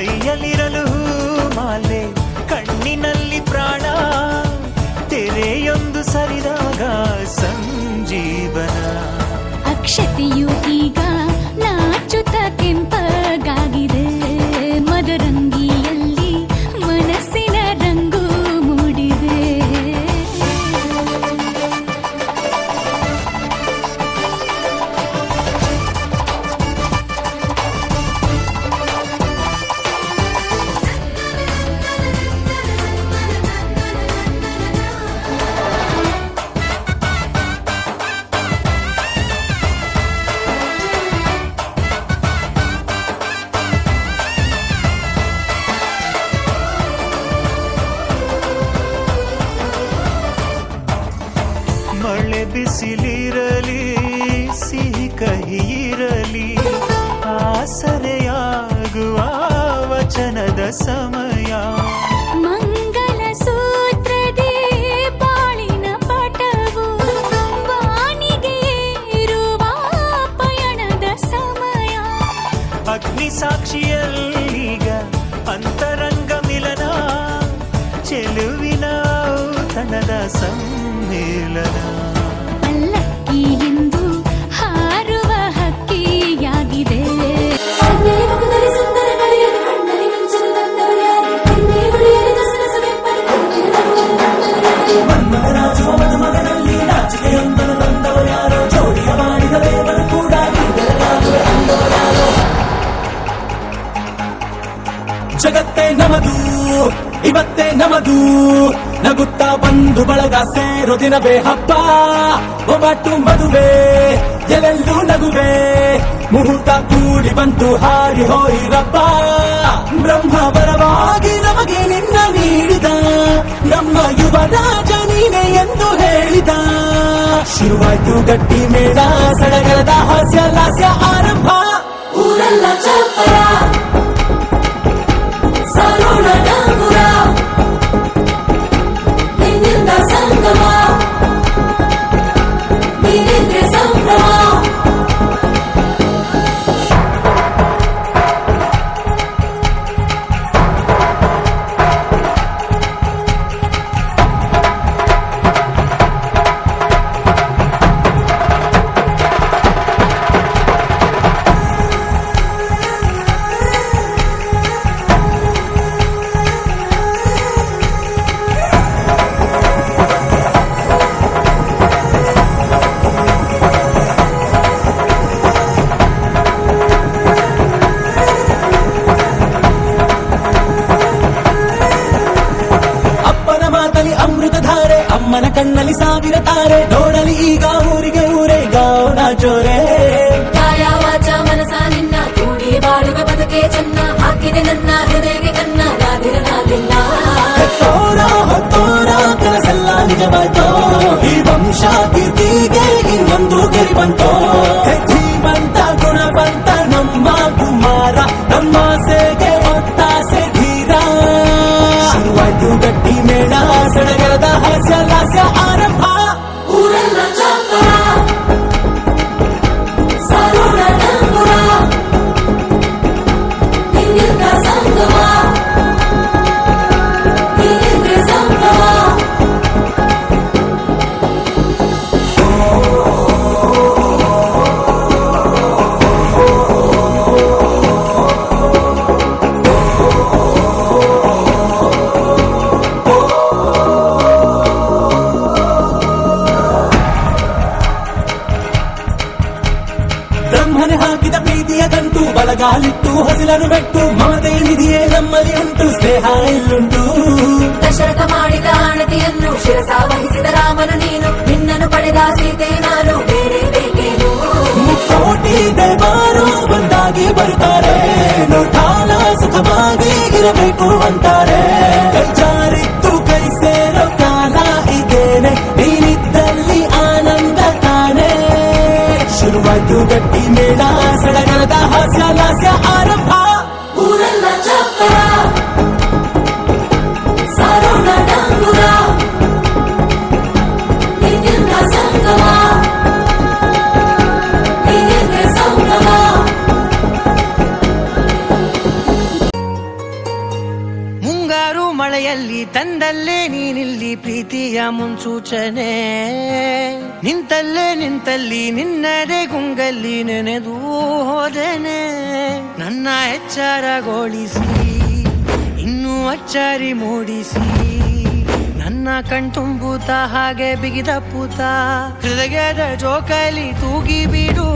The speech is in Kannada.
ಕೈಯಲ್ಲಿರಲು ಮಾಲೆ ಕಣ್ಣಿನಲ್ಲಿ ಪ್ರಾಣ ತೆರೆಯೊಂದು ಸರಿದಾಗ ಸಂಜೀವನ ಅಕ್ಷತೆಯು ಈಗ ನಾಚುತ್ತ ಕೆಂಪಗಾಗಿದೆ ಮದರಂಗಿಯಲ್ಲಿ ಮನಸ್ಸಿನ ರಂಗು ಮೂಡಿದೆ ಮಳೆ ಬಿಸಿಲಿರಲಿ ಸಿಹಿ ಕಹಿ ಇರಲಿ ಆಸರೆಯಾಗುವ ವಚನದ ಸಮಯ ಮಂಗಲ ಸೂತ್ರದೇ ಬಾಳಿನ ಪಟವು ವಾಣಿಗೆ ಏರುವ ಪಯಣದ ಸಮಯ ಅಗ್ನಿ ಸಾಕ್ಷಿಯಲ್ಲೀಗ ಅಂತರಂಗ ಮಿಲನ ಚೆಲುವಿನ ಔತಣದ ಸಮ್ಮೇಳನ ಪಲ್ಲಕ್ಕಿ ಎಂದು ಹಾರುವ ಹಕ್ಕಿಯಾಗಿದೆ ಜಗತ್ತೇ ನಮದು ಇವತ್ತೇ ನಮದು ನಗುತ್ತಾ ಬಂದು ಬಳಗ ಸೇರೋ ದಿನವೇ ಹಬ್ಬ ಒಬ್ಬಟ್ಟು ಮದುವೆ ಎಲ್ಲೆಲ್ಲೂ ನಗುವೆ ಮುಹೂರ್ತ ಕೂಡಿ ಬಂತು ಹಾರಿ ಹೋಯಿರಪ್ಪ ಬ್ರಹ್ಮ ವರವಾಗಿ ನಮಗೆ ನಿನ್ನ ನೀಡಿದ ನಮ್ಮ ಯುವರಾಜ ನೀನೆ ಎಂದು ಹೇಳಿದ ಶುರುವಾಯ್ತು ಗಟ್ಟಿ ಮೇಳ ಸಡಗರದ ಹಾಸ್ಯ ಲಾಸ್ಯ ಆರಂಭ ಊರೆಲ್ಲ ಚಪ್ಪರ ಸಾರೋಣ ಡಂಗುರ ನಿನ್ನಿಂದ ಸಂಗಮ ನೀನಿದ್ರೆ ಸಂಭ್ರಮ ಅಮ್ಮನ ಕಣ್ಣಲ್ಲಿ ಸಾವಿರ ತಾರೆ ನೋಡಲಿ ಈಗ ಊರಿಗೆ ಊರೇ ಗಾವನ ಜೋರೆ ಕಾಯ ವಾಚ ಮನಸ ನಿನ್ನ ಕೂಡಿ ಬಾಳುವ ಬದುಕೆ ಚೆನ್ನ ಹಾಕಿದೆ ನನ್ನ ಹೃದಯಕ್ಕೆ ಕನ್ನ ರಾಧಿರನಾಗಿಲ್ಲ ಹೊತ್ತೋರ ಕನಸೆಲ್ಲ ನಿಜವಾಯ್ತೋ ಈ ವಂಶ ಕೀರ್ತಿಗೆ ಇನ್ನೊಂದು ಗೆರಿ ಬಂತೋ ಧೀಮಂತ ಗುಣವಂತ ನಮ್ಮ ಕುಮಾರ ನಮ್ಮ ಸೇಗೆ ಒತ್ತಾಸೆ ಧೀರ ಶುರುವಾಯ್ತು ಗಟ್ಟಿ ಮೇಳ ಸಡಗರದ ಹಾಸ್ಯ ಲಾಸ್ಯ ಆರಂಭ ಊರೆಲ್ಲ ಚಾಪರ ಸಾರೋಣ ಡಂಗುರ ನಿನ್ನಿಂದ ಸಂಗಮ ನೀನಿದ್ರೆ ಸಂಭ್ರಮ ಬ್ರಹ್ಮನೆ ಹಾಕಿದ ಪ್ರೀತಿಯ ಗಂಟು ಬಲಗಾಲಿಟ್ಟು ಹಸಿಲನ್ನು ಬೆಟ್ಟು ಮಮತೆ ನಿಧಿಯೇ ನಮ್ಮಲ್ಲಿ ಉಂಟು ಸ್ನೇಹ ಇಲ್ಲುಂಟು ದಶರಥ ಮಾಡಿದ ಆಣತಿಯನ್ನು ಶಿರಸ ವಹಿಸಿದ ರಾಮನು ನೀನು ನಿನ್ನನ್ನು ಪಡೆದ ಸೀತೆ ನಾನು ಬೇರೆ ಬೇಕೇನು ಮುಕ್ಕೋಟಿ ದೇವರು ಒಂದಾಗಿ ಬರ್ತಾರೆ ನೋಟಾಲ ಸುಖವಾಗಿ ಇರಬೇಕು ಅಂತಾರೆ ಕೈ ಜಾರಿತ್ತು ಕೈ ಸೇರೋ ಕಾಲ ಇದೇನೆ ನೀನಿದ್ದಲ್ಲಿ ಆನಂದ ತಾನೆ ಶುರುವಾಯ್ತು ಗಟ್ಟಿ ಮೇಳ ಸಡಗರದ ಹಾಸ್ಯ ಲಾಸ್ಯ ಆರಂಭ ಊರೆಲ್ಲ ಚಪ್ಪರ ಸಾರೋಣ ಡಂಗುರ ನಿನ್ನಿಂದ ಸಂಗಮ ನೀನಿದ್ರೆ ಸಂಭ್ರಮ ಕೈಯಲ್ಲಿ ತಂದಲ್ಲೇ ನೀನಿಲ್ಲಿ ಪ್ರೀತಿಯ ಮುನ್ಸೂಚನೆ ನಿಂತಲ್ಲಿ ನಿನ್ನದೇ ಗುಂಗಲ್ಲಿ ನೆನೆದು ಹೋದೆನೆ ನನ್ನ ಎಚ್ಚರಗೊಳಿಸಿ ಇನ್ನೂ ಅಚ್ಚರಿ ಮೂಡಿಸಿ ನನ್ನ ಕಣ್ತುಂಬುತ್ತ ಹಾಗೆ ಬಿಗಿದ ಪೂತ ಹೃದಯದ ಜೋಕಾಲಿ ತೂಗಿ ಬಿಡು